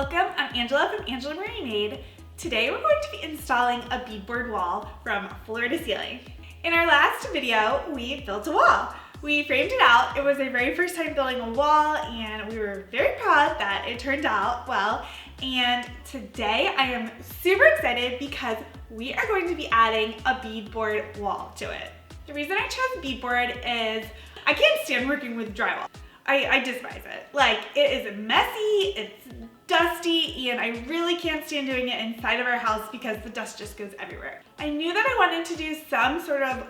Welcome, I'm Angela from Angela Marie Made. Today we're going to be installing a beadboard wall from floor to ceiling. In our last video, we built a wall. We framed it out. It was our very first time building a wall and we were very proud that it turned out well. And today I am super excited because we are going to be adding a beadboard wall to it. The reason I chose beadboard is I can't stand working with drywall. I despise it. Like, it is messy, it's dusty, and I really can't stand doing it inside of our house because the dust just goes everywhere. I knew that I wanted to do some sort of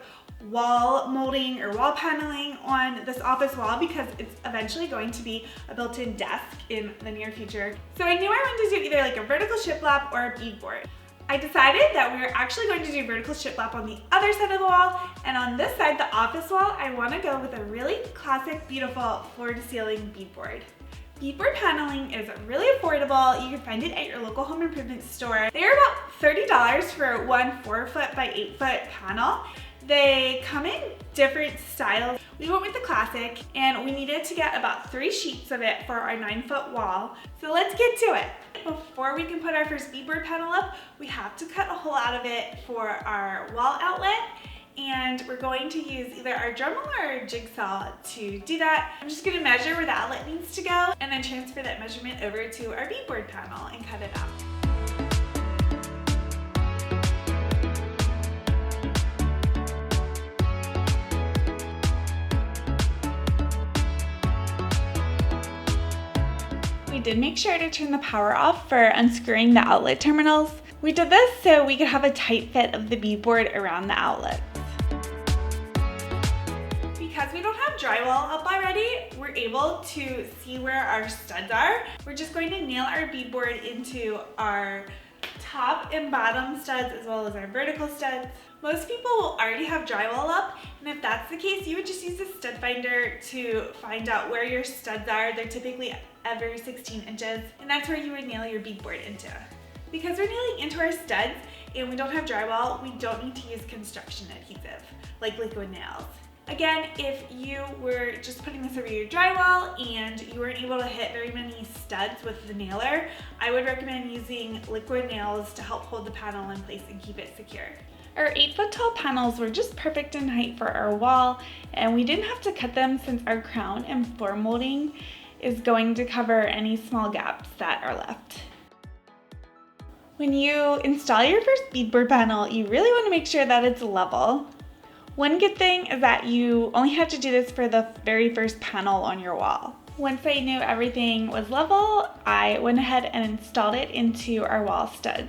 wall molding or wall paneling on this office wall because it's eventually going to be a built-in desk in the near future. So I knew I wanted to do either like a vertical shiplap or a beadboard. I decided that we were actually going to do vertical shiplap on the other side of the wall, and on this side, the office wall, I want to go with a really classic, beautiful floor-to-ceiling beadboard. Beadboard paneling is really affordable. You can find it at your local home improvement store. They're about $30 for one 4-foot by 8-foot panel. They come in different styles. We went with the classic and we needed to get about 3 sheets of it for our 9-foot wall. So let's get to it. Before we can put our first beadboard panel up, we have to cut a hole out of it for our wall outlet. And we're going to use either our Dremel or our jigsaw to do that. I'm just gonna measure where the outlet needs to go and then transfer that measurement over to our beadboard panel and cut it out. We did make sure to turn the power off for unscrewing the outlet terminals. We did this so we could have a tight fit of the beadboard around the outlet. Because we don't have drywall up already, we're able to see where our studs are. We're just going to nail our beadboard into our top and bottom studs as well as our vertical studs. Most people will already have drywall up, and if that's the case, you would just use a stud finder to find out where your studs are. They're typically every 16 inches, and that's where you would nail your beadboard into. Because we're nailing into our studs and we don't have drywall, we don't need to use construction adhesive like liquid nails. Again, if you were just putting this over your drywall and you weren't able to hit very many studs with the nailer, I would recommend using liquid nails to help hold the panel in place and keep it secure. Our 8-foot tall panels were just perfect in height for our wall, and we didn't have to cut them since our crown and floor molding is going to cover any small gaps that are left. When you install your first beadboard panel, you really want to make sure that it's level. One good thing is that you only have to do this for the very first panel on your wall. Once I knew everything was level, I went ahead and installed it into our wall studs.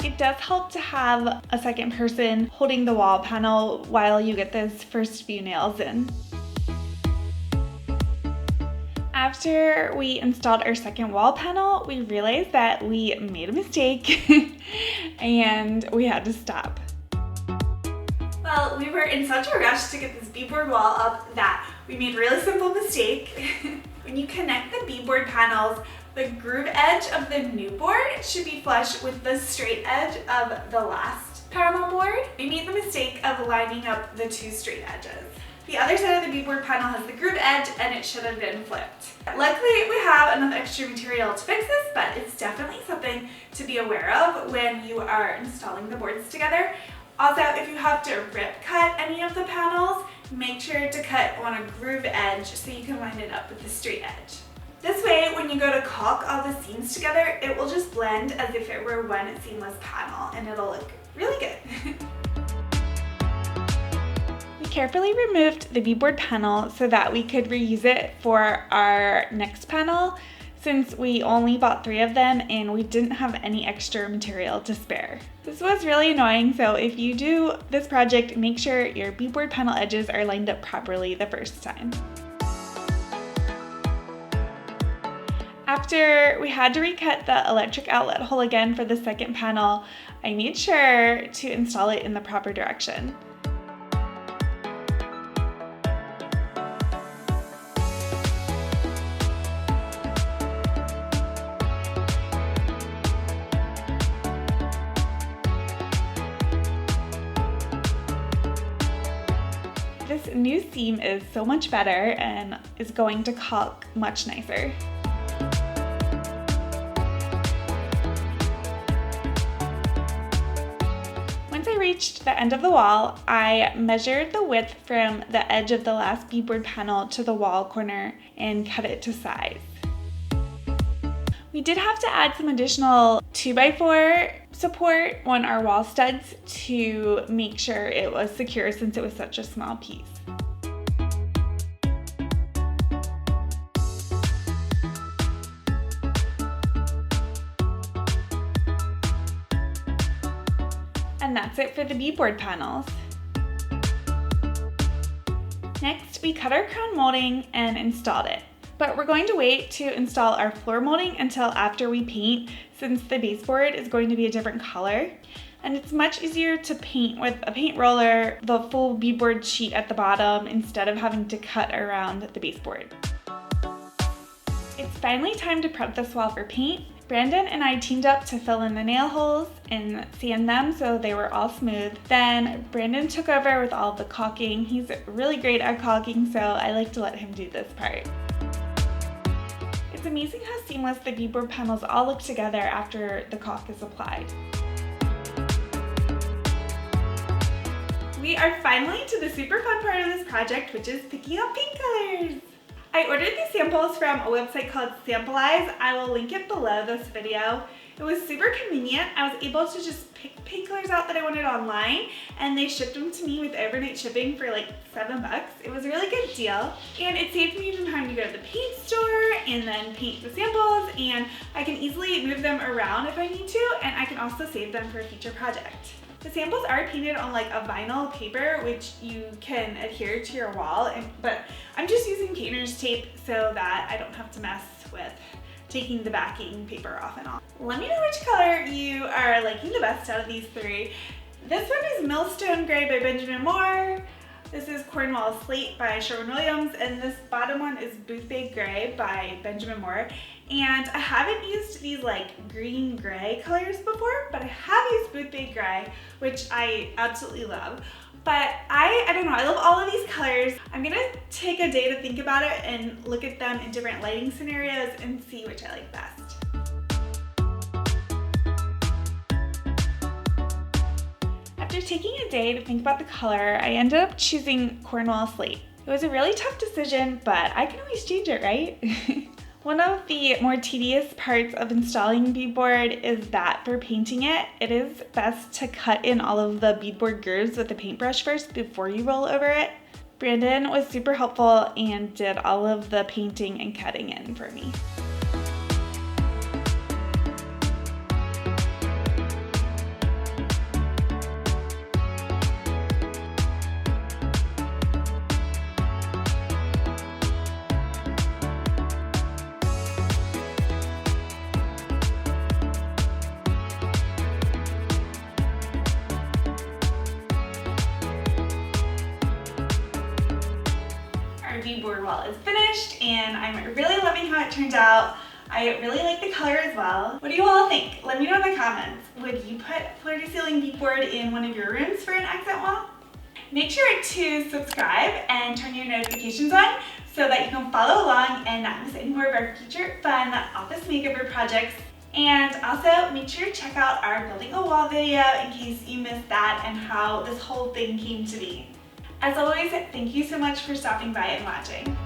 It does help to have a second person holding the wall panel while you get those first few nails in. After we installed our second wall panel, we realized that we made a mistake and we had to stop. Well, we were in such a rush to get this beadboard wall up that we made a really simple mistake. When you connect the beadboard panels, the groove edge of the new board should be flush with the straight edge of the last panel board. We made the mistake of lining up the 2 straight edges. The other side of the beadboard panel has the groove edge and it should have been flipped. Luckily, we have enough extra material to fix this, but it's definitely something to be aware of when you are installing the boards together. Also, if you have to rip cut any of the panels, make sure to cut on a groove edge so you can line it up with the straight edge. This way, when you go to caulk all the seams together, it will just blend as if it were one seamless panel and it'll look really good. We carefully removed the beadboard panel so that we could reuse it for our next panel since we only bought 3 of them and we didn't have any extra material to spare. This was really annoying, so if you do this project, make sure your beadboard panel edges are lined up properly the first time. After we had to recut the electric outlet hole again for the second panel, I made sure to install it in the proper direction. This new seam is so much better and is going to caulk much nicer. Once I reached the end of the wall, I measured the width from the edge of the last beadboard panel to the wall corner and cut it to size. We did have to add some additional 2x4 support on our wall studs to make sure it was secure since it was such a small piece. And that's it for the beadboard panels. Next, we cut our crown molding and installed it. But we're going to wait to install our floor molding until after we paint, since the baseboard is going to be a different color. And it's much easier to paint with a paint roller, the full beadboard sheet at the bottom, instead of having to cut around the baseboard. It's finally time to prep this wall for paint. Brandon and I teamed up to fill in the nail holes and sand them so they were all smooth. Then Brandon took over with all the caulking. He's really great at caulking, so I like to let him do this part. It's amazing how seamless the beadboard panels all look together after the caulk is applied. We are finally to the super fun part of this project, which is picking out paint colors. I ordered these samples from a website called Sampleize. I will link it below this video. It was super convenient. I was able to just pick paint colors out that I wanted online, and they shipped them to me with overnight shipping for like $7. It was a really good deal, and it saved me some time to go to the paint store and then paint the samples, and I can easily move them around if I need to, and I can also save them for a future project. The samples are painted on like a vinyl paper, which you can adhere to your wall, but I'm just using painter's tape so that I don't have to mess with taking the backing paper off and on. Let me know which color you are liking the best out of these three. This one is Millstone Gray by Benjamin Moore. This is Cornwall Slate by Sherwin-Williams, and this bottom one is Boothbay Gray by Benjamin Moore. And I haven't used these like green-gray colors before, but I have used Boothbay Gray, which I absolutely love. But I don't know, I love all of these colors. I'm gonna take a day to think about it and look at them in different lighting scenarios and see which I like best. After taking a day to think about the color, I ended up choosing Cornwall Slate. It was a really tough decision, but I can always change it, right? One of the more tedious parts of installing beadboard is that for painting it, it is best to cut in all of the beadboard grooves with a paintbrush first before you roll over it. Brandon was super helpful and did all of the painting and cutting in for me. Beadboard wall is finished, and I'm really loving how it turned out. I really like the color as well. What do you all think? Let me know in the comments. Would you put floor-to-ceiling beadboard in one of your rooms for an accent wall? Make sure to subscribe and turn your notifications on so that you can follow along and not miss any more of our future fun office makeover projects. And also make sure to check out our building a wall video in case you missed that and how this whole thing came to be. As always, thank you so much for stopping by and watching.